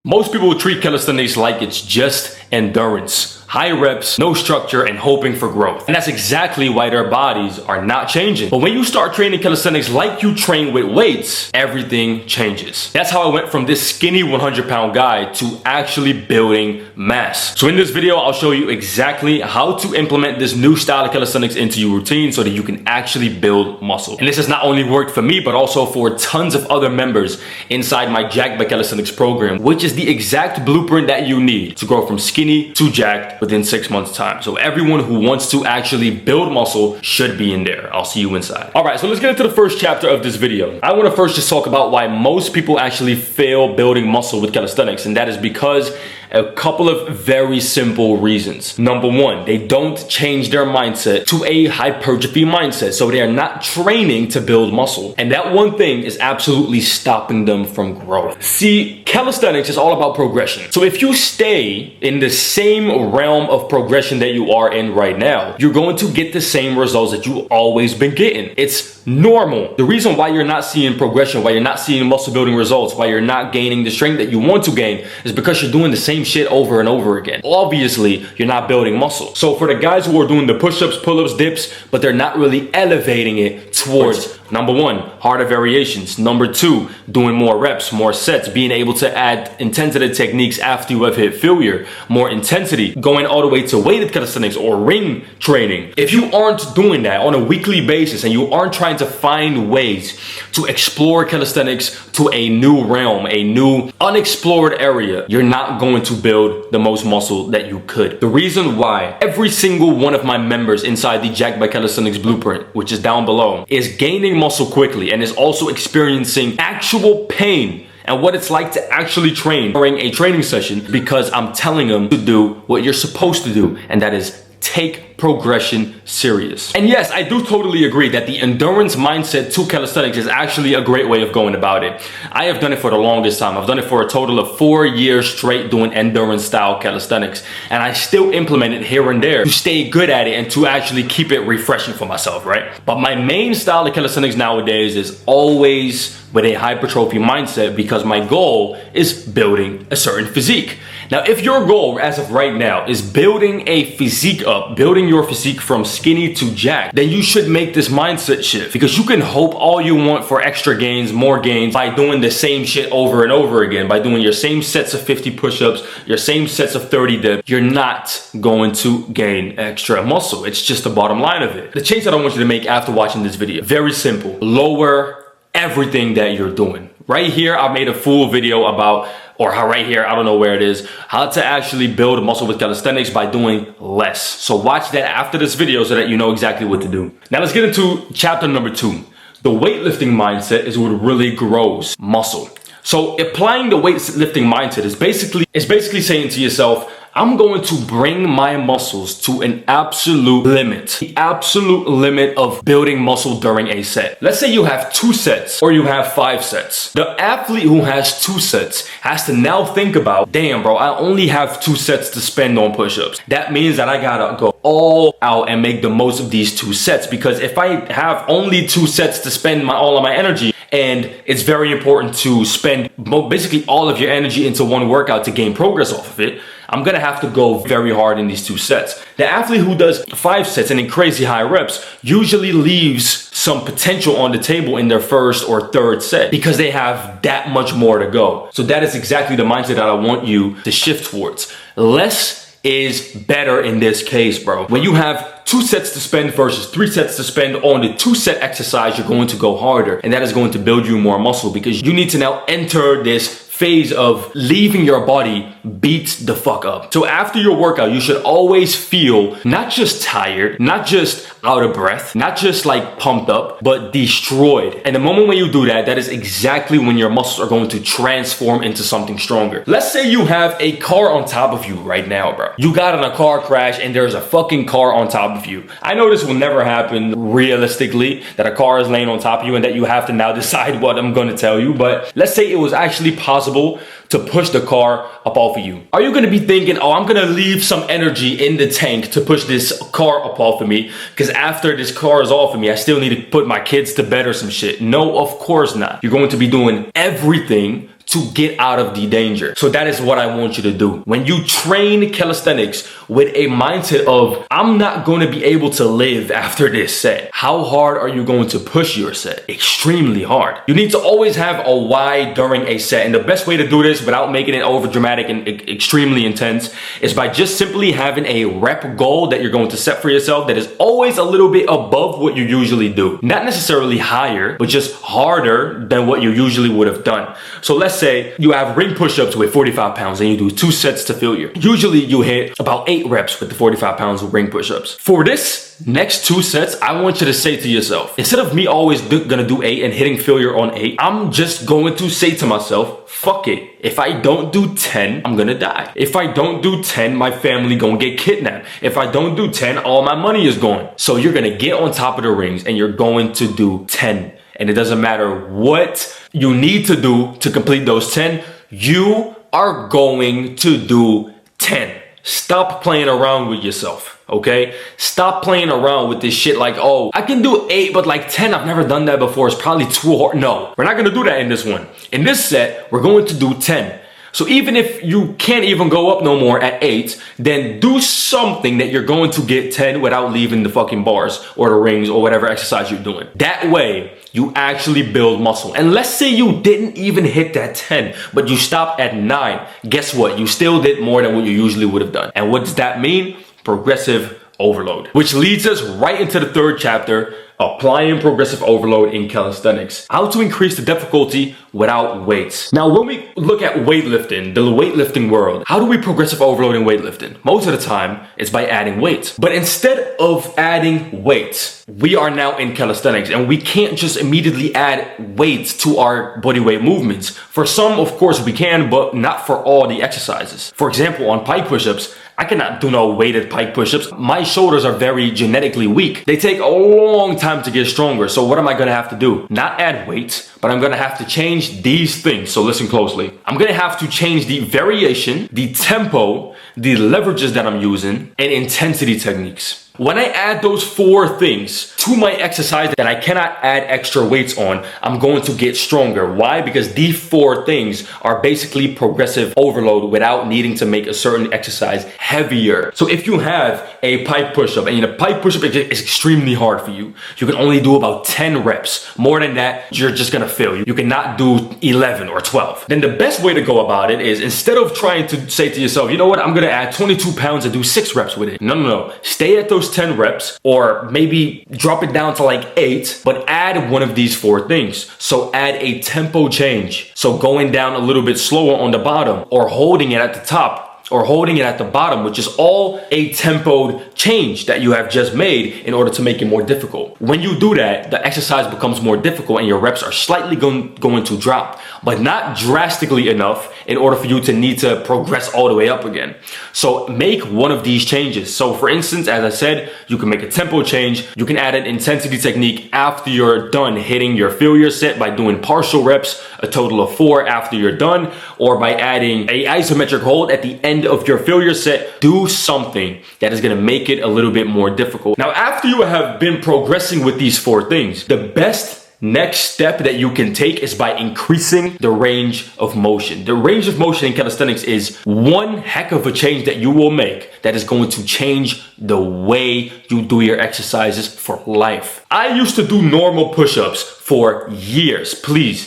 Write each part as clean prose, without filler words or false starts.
Most people treat calisthenics like it's just endurance. High reps, no structure, and hoping for growth. And that's exactly why their bodies are not changing. But when you start training calisthenics like you train with weights, everything changes. That's how I went from this skinny 100-pound guy to actually building mass. So in this video, I'll show you exactly how to implement this new style of calisthenics into your routine so that you can actually build muscle. And this has not only worked for me, but also for tons of other members inside my Jacked by Calisthenics program, which is the exact blueprint that you need to grow from skinny to jacked within 6 months time. So everyone who wants to actually build muscle should be in there. I'll see you inside. All right, so let's get into the first chapter of this video. I want to first just talk about why most people actually fail building muscle with calisthenics, and that is because a couple of very simple reasons. Number one, they don't change their mindset to a hypertrophy mindset. So they are not training to build muscle. And that one thing is absolutely stopping them from growth. See, calisthenics is all about progression. So if you stay in the same realm of progression that you are in right now, you're going to get the same results that you've always been getting. It's normal. The reason why you're not seeing progression, why you're not seeing muscle building results, why you're not gaining the strength that you want to gain is because you're doing the same shit over and over again. Obviously, you're not building muscle. So for the guys who are doing the push-ups, pull-ups, dips, but they're not really elevating it towards number one, harder variations. Number two, doing more reps, more sets, being able to add intensity techniques after you have hit failure, more intensity, going all the way to weighted calisthenics or ring training. If you aren't doing that on a weekly basis and you aren't trying to find ways to explore calisthenics to a new realm, a new unexplored area, you're not going to build the most muscle that you could. The reason why every single one of my members inside the Jacked by Calisthenics blueprint, which is down below, is gaining muscle quickly and is also experiencing actual pain and what it's like to actually train during a training session, because I'm telling them to do what you're supposed to do, and that is take progression serious. And yes, I do totally agree that the endurance mindset to calisthenics is actually a great way of going about it. I have done it for the longest time. I've done it for a total of 4 years straight doing endurance style calisthenics, and I still implement it here and there to stay good at it and to actually keep it refreshing for myself, right? But my main style of calisthenics nowadays is always with a hypertrophy mindset, because my goal is building a certain physique. Now, if your goal as of right now is building a physique up, building your physique from skinny to jacked, then you should make this mindset shift, because you can hope all you want for extra gains, more gains by doing the same shit over and over again, by doing your same sets of 50 push-ups, your same sets of 30 dips. You're not going to gain extra muscle. It's just the bottom line of it. The change that I want you to make after watching this video, very simple. Lower everything that you're doing. Right here, I made a full video about, or right here, I don't know where it is, how to actually build muscle with calisthenics by doing less. So watch that after this video so that you know exactly what to do. Now let's get into chapter number 2. The weightlifting mindset is what really grows muscle. So applying the weightlifting mindset is basically saying to yourself, I'm going to bring my muscles to an absolute limit. The absolute limit of building muscle during a set. Let's say you have 2 sets or you have 5 sets. The athlete who has 2 sets has to now think about, damn bro, I only have 2 sets to spend on push-ups. That means that I gotta go all out and make the most of these 2 sets, because if I have only 2 sets to spend all of my energy, and it's very important to spend basically all of your energy into one workout to gain progress off of it, I'm gonna have to go very hard in these 2 sets. The athlete who does 5 sets and in crazy high reps usually leaves some potential on the table in their first or third set because they have that much more to go. So that is exactly the mindset that I want you to shift towards. Less is better in this case, bro. When you have 2 sets to spend versus 3 sets to spend on the 2-set exercise, you're going to go harder, and that is going to build you more muscle, because you need to now enter this phase of leaving your body beat the fuck up. So after your workout, you should always feel not just tired, not just out of breath, not just like pumped up, but destroyed. And the moment when you do that, that is exactly when your muscles are going to transform into something stronger. Let's say you have a car on top of you right now, bro. You got in a car crash and there's a fucking car on top of you. I know this will never happen realistically, that a car is laying on top of you and that you have to now decide what I'm going to tell you. But let's say it was actually possible to push the car up off of you. Are you gonna be thinking, oh, I'm gonna leave some energy in the tank to push this car up off of me, because after this car is off of me, I still need to put my kids to bed or some shit? No, of course not. You're going to be doing everything to get out of the danger. So that is what I want you to do. When you train calisthenics with a mindset of, I'm not going to be able to live after this set. How hard are you going to push your set? Extremely hard. You need to always have a why during a set. And the best way to do this without making it over dramatic and extremely intense is by just simply having a rep goal that you're going to set for yourself that is always a little bit above what you usually do. Not necessarily higher, but just harder than what you usually would have done. So let's say you have ring push-ups with 45 pounds and you do 2 sets to failure. Usually you hit about 8 reps with the 45 pounds of ring push-ups. For this next 2 sets, I want you to say to yourself, instead of me always gonna do 8 and hitting failure on 8, I'm just going to say to myself, fuck it. If I don't do 10, I'm gonna die. If I don't do 10, my family gonna get kidnapped. If I don't do 10, all my money is gone. So you're gonna get on top of the rings and you're going to do 10. And it doesn't matter what you need to do to complete those 10, you are going to do 10. Stop playing around with yourself, okay? Stop playing around with this shit like, oh, I can do 8, but like 10, I've never done that before. It's probably too hard. No, we're not gonna do that in this one. In this set, we're going to do 10. So even if you can't even go up no more at 8, then do something that you're going to get 10 without leaving the fucking bars or the rings or whatever exercise you're doing. That way, you actually build muscle. And let's say you didn't even hit that 10, but you stopped at 9. Guess what? You still did more than what you usually would have done. And what does that mean? Progressive overload. Which leads us right into the 3rd chapter, applying progressive overload in calisthenics. How to increase the difficulty without weights. Now, when we look at weightlifting, the weightlifting world, how do we progressive overload in weightlifting? Most of the time, it's by adding weights. But instead of adding weights, we are now in calisthenics and we can't just immediately add weights to our body weight movements. For some, of course, we can, but not for all the exercises. For example, on pike push-ups, I cannot do no weighted pike push-ups. My shoulders are very genetically weak. They take a long time to get stronger. So what am I gonna have to do? Not add weights, but I'm gonna have to change these things. So listen closely. I'm gonna have to change the variation, the tempo, the leverages that I'm using, and intensity techniques. When I add those 4 things to my exercise that I cannot add extra weights on, I'm going to get stronger. Why? Because these 4 things are basically progressive overload without needing to make a certain exercise heavier. So if you have a pike push-up and the pike push-up is extremely hard for you, you can only do about 10 reps. More than that, you're just gonna fail. You cannot do 11 or 12. Then the best way to go about it is, instead of trying to say to yourself, you know what, I'm gonna add 22 pounds and do 6 reps with it. No. Stay at those 10 reps, or maybe drop it down to like 8, but add one of these 4 things. So add a tempo change. So going down a little bit slower on the bottom, or holding it at the top, or holding it at the bottom, which is all a tempoed change that you have just made in order to make it more difficult. When you do that, the exercise becomes more difficult and your reps are slightly going to drop, but not drastically enough in order for you to need to progress all the way up again. So make one of these changes. So for instance, as I said, you can make a tempo change. You can add an intensity technique after you're done hitting your failure set by doing partial reps, a total of 4 after you're done, or by adding a isometric hold at the end of your failure set. Do something that is going to make it a little bit more difficult. Now, after you have been progressing with these 4 things, the best next step that you can take is by increasing the range of motion. The range of motion in calisthenics is one heck of a change that you will make that is going to change the way you do your exercises for life. I used to do normal push-ups for years,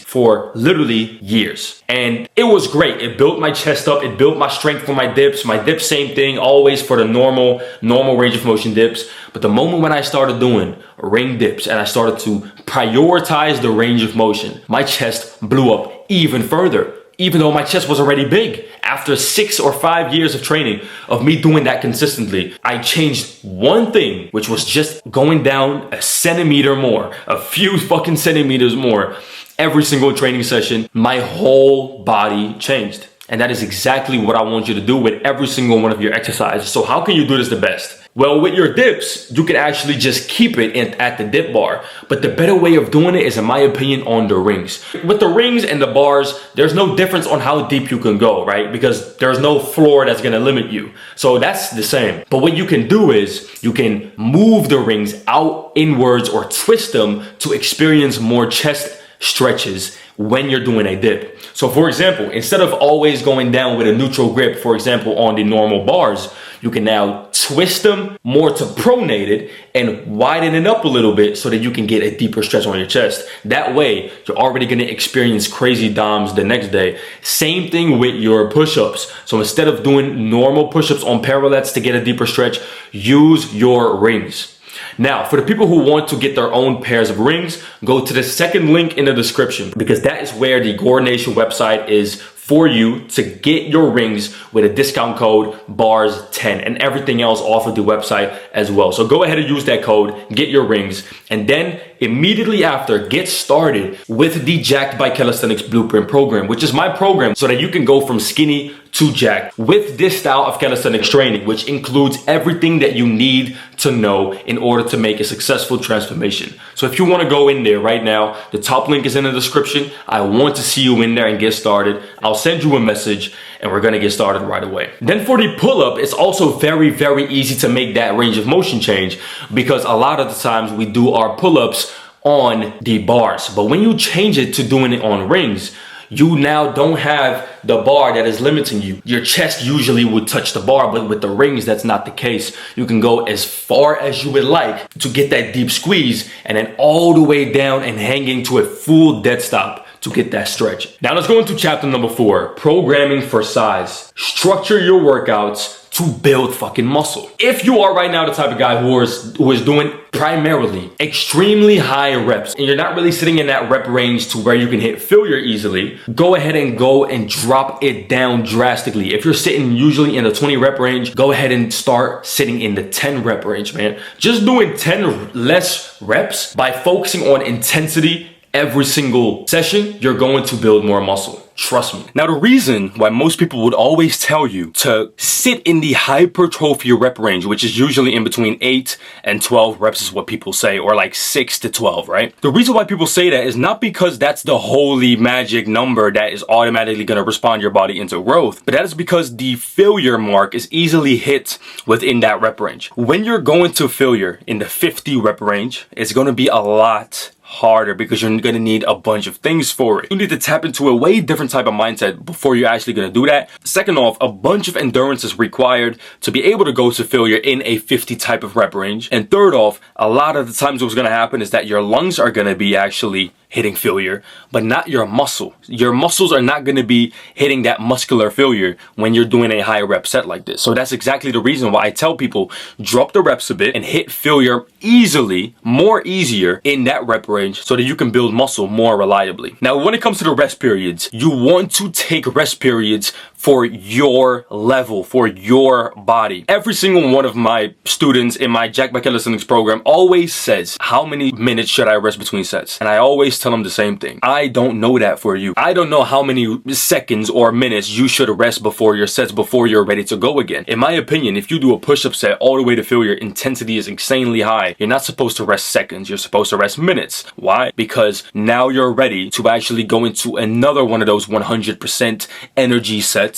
for literally years. And it was great. It built my chest up. It built my strength for my dips. My dips, same thing, always for the normal range of motion dips. But the moment when I started doing ring dips and I started to prioritize the range of motion, my chest blew up even further. Even though my chest was already big. After 6 or 5 years of training, of me doing that consistently, I changed one thing, which was just going down a centimeter more, a few fucking centimeters more. Every single training session, my whole body changed. And that is exactly what I want you to do with every single one of your exercises. So how can you do this the best? Well, with your dips, you can actually just keep it at the dip bar. But the better way of doing it is, in my opinion, on the rings. With the rings and the bars, there's no difference on how deep you can go, right? Because there's no floor that's gonna limit you. So that's the same. But what you can do is, you can move the rings out inwards or twist them to experience more chest stretches when you're doing a dip. So for example, instead of always going down with a neutral grip, for example, on the normal bars, you can now twist them more to pronated and widen it up a little bit so that you can get a deeper stretch on your chest. That way, you're already gonna experience crazy DOMs the next day. Same thing with your push-ups. So instead of doing normal push-ups on parallettes to get a deeper stretch, use your rings. Now, for the people who want to get their own pairs of rings, go to the second link in the description, because that is where the Gore Nation website is for you to get your rings with a discount code BARS10 and everything else off of the website as well. So go ahead and use that code, get your rings, and then immediately after, get started with the Jacked by Calisthenics Blueprint program, which is my program so that you can go from skinny to jacked with this style of calisthenics training, which includes everything that you need to know in order to make a successful transformation. So if you want to go in there right now, the top link is in the description. I want to see you in there and get started. I'll send you a message and we're going to get started right away. Then for the pull-up, it's also very, very easy to make that range of motion change, because a lot of the times we do our pull-ups on the bars. But when you change it to doing it on rings, you now don't have the bar that is limiting you. Your chest usually would touch the bar, but with the rings, that's not the case. You can go as far as you would like to get that deep squeeze, and then all the way down and hanging to a full dead stop to get that stretch. Now let's go into chapter number 4, programming for size. Structure your workouts to build fucking muscle. If you are right now the type of guy who is doing primarily extremely high reps and you're not really sitting in that rep range to where you can hit failure easily, go ahead and go and drop it down drastically. If you're sitting usually in the 20 rep range, go ahead and start sitting in the 10 rep range, man. Just doing 10 less reps by focusing on intensity every single session, you're going to build more muscle. Trust me. Now, the reason why most people would always tell you to sit in the hypertrophy rep range, which is usually in between 8 and 12 reps is what people say, or like 6 to 12, right? The reason why people say that is not because that's the holy magic number that is automatically going to respond your body into growth, but that is because the failure mark is easily hit within that rep range. When you're going to failure in the 50 rep range, it's going to be a lot harder because you're going to need a bunch of things for it. You need to tap into a way different type of mindset before you're actually going to do that. Second off, a bunch of endurance is required to be able to go to failure in a 50 type of rep range. And third off, a lot of the times what's going to happen is that your lungs are going to be actually hitting failure, but not your muscle. Your muscles are not going to be hitting that muscular failure when you're doing a high rep set like this. So that's exactly the reason why I tell people drop the reps a bit and hit failure easily, more easier in that rep range so that you can build muscle more reliably. Now, when it comes to the rest periods, you want to take rest periods for your level, for your body. Every single one of my students in my Jacked by Calisthenics program always says, how many minutes should I rest between sets? And I always tell them the same thing. I don't know that for you. I don't know how many seconds or minutes you should rest before your sets, before you're ready to go again. In my opinion, if you do a push-up set all the way to failure, intensity is insanely high. You're not supposed to rest seconds. You're supposed to rest minutes. Why? Because now you're ready to actually go into another one of those 100% energy sets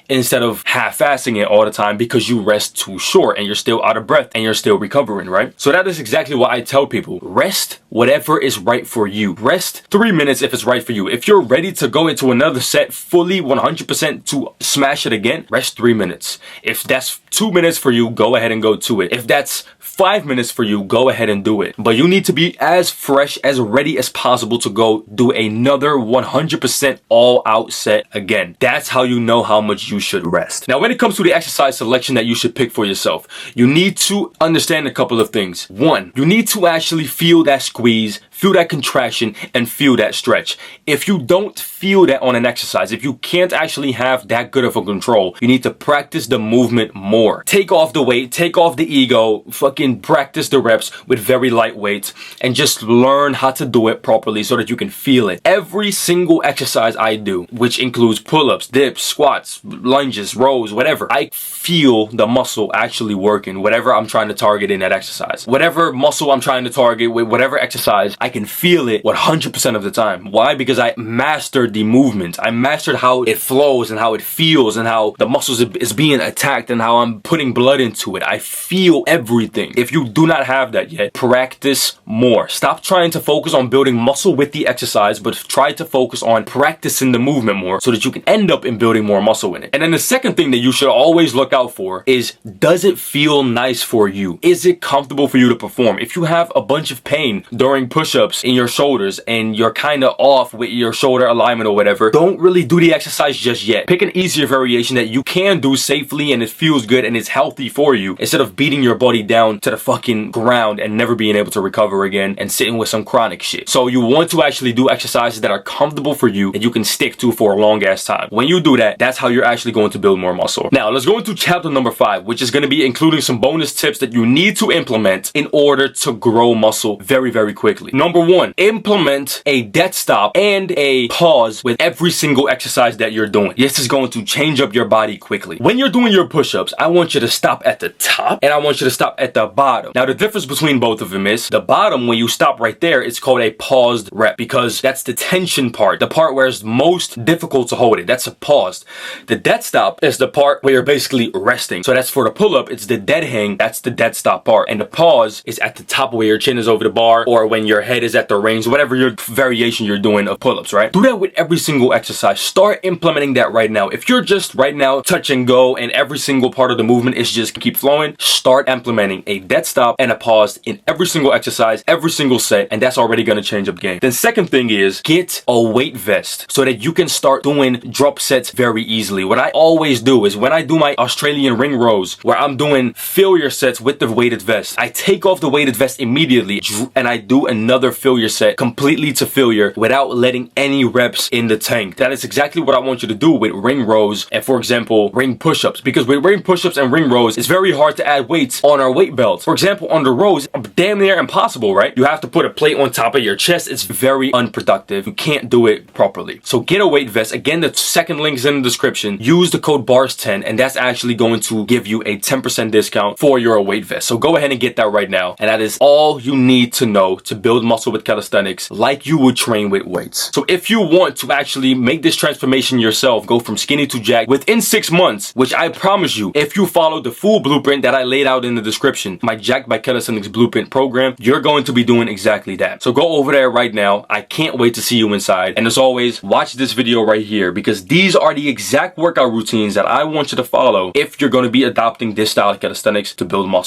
instead of half-assing it all the time because you rest too short and you're still out of breath and you're still recovering, right? So that is exactly what I tell people. Rest whatever is right for you. Rest 3 minutes if it's right for you. If you're ready to go into another set fully 100% to smash it again, rest 3 minutes. If that's 2 minutes for you, go ahead and go to it. If that's 5 minutes for you, go ahead and do it. But you need to be as fresh, as ready as possible to go do another 100% all-out set again. That's how you know how much you should rest. Now, when it comes to the exercise selection that you should pick for yourself, you need to understand a couple of things. One, you need to actually feel that squeeze, feel that contraction, and feel that stretch. If you don't feel that on an exercise, if you can't actually have that good of a control, you need to practice the movement more. Take off the weight, take off the ego, fucking practice the reps with very light weights, and just learn how to do it properly so that you can feel it. Every single exercise I do, which includes pull-ups, dips, squats, lunges, rows, whatever, I feel the muscle actually working, whatever I'm trying to target in that exercise. Whatever muscle I'm trying to target with whatever exercise, I I can feel it 100% of the time. Why? Because I mastered the movement. I mastered how it flows and how it feels and how the muscles is being attacked and how I'm putting blood into it. I feel everything. If you do not have that yet, practice more. Stop trying to focus on building muscle with the exercise, but try to focus on practicing the movement more so that you can end up in building more muscle in it. And then the second thing that you should always look out for is, does it feel nice for you? Is it comfortable for you to perform? If you have a bunch of pain during push-ups in your shoulders and you're kind of off with your shoulder alignment or whatever, don't really do the exercise just yet. Pick an easier variation that you can do safely and it feels good and it's healthy for you, instead of beating your body down to the fucking ground and never being able to recover again and sitting with some chronic shit. So you want to actually do exercises that are comfortable for you and you can stick to for a long ass time. When you do that, that's how you're actually going to build more muscle. Now let's go into chapter number 5, which is going to be including some bonus tips that you need to implement in order to grow muscle very, very quickly. Number 1, implement a dead stop and a pause with every single exercise that you're doing. This is going to change up your body quickly. When you're doing your push-ups, I want you to stop at the top and I want you to stop at the bottom. Now the difference between both of them is the bottom, when you stop right there, it's called a paused rep because that's the tension part, the part where it's most difficult to hold it. That's a paused. The dead stop is the part where you're basically resting. So that's for the pull-up, it's the dead hang, that's the dead stop part. And the pause is at the top where your chin is over the bar or when your head is at the range, whatever your variation you're doing of pull-ups, right? Do that with every single exercise. Start implementing that right now. If you're just right now touch and go and every single part of the movement is just keep flowing, start implementing a dead stop and a pause in every single exercise, every single set, and that's already going to change up game. Then second thing is get a weight vest so that you can start doing drop sets very easily. What I always do is when I do my Australian ring rows where I'm doing failure sets with the weighted vest, I take off the weighted vest immediately and I do another failure set completely to failure without letting any reps in the tank. That is exactly what I want you to do with ring rows and, for example, ring push-ups, because with ring push-ups and ring rows, it's very hard to add weights on our weight belts. For example, on the rows, damn near impossible, right? You have to put a plate on top of your chest. It's very unproductive. You can't do it properly. So get a weight vest. Again, the second link is in the description. Use the code BARS10 and that's actually going to give you a 10% discount for your weight vest. So go ahead and get that right now. And that is all you need to know to build muscle with calisthenics like you would train with weights. So if you want to actually make this transformation yourself, go from skinny to jacked within 6 months, which I promise you, if you follow the full blueprint that I laid out in the description, my Jacked by Calisthenics blueprint program, you're going to be doing exactly that. So go over there right now. I can't wait to see you inside. And as always, watch this video right here because these are the exact workout routines that I want you to follow if you're going to be adopting this style of calisthenics to build muscle.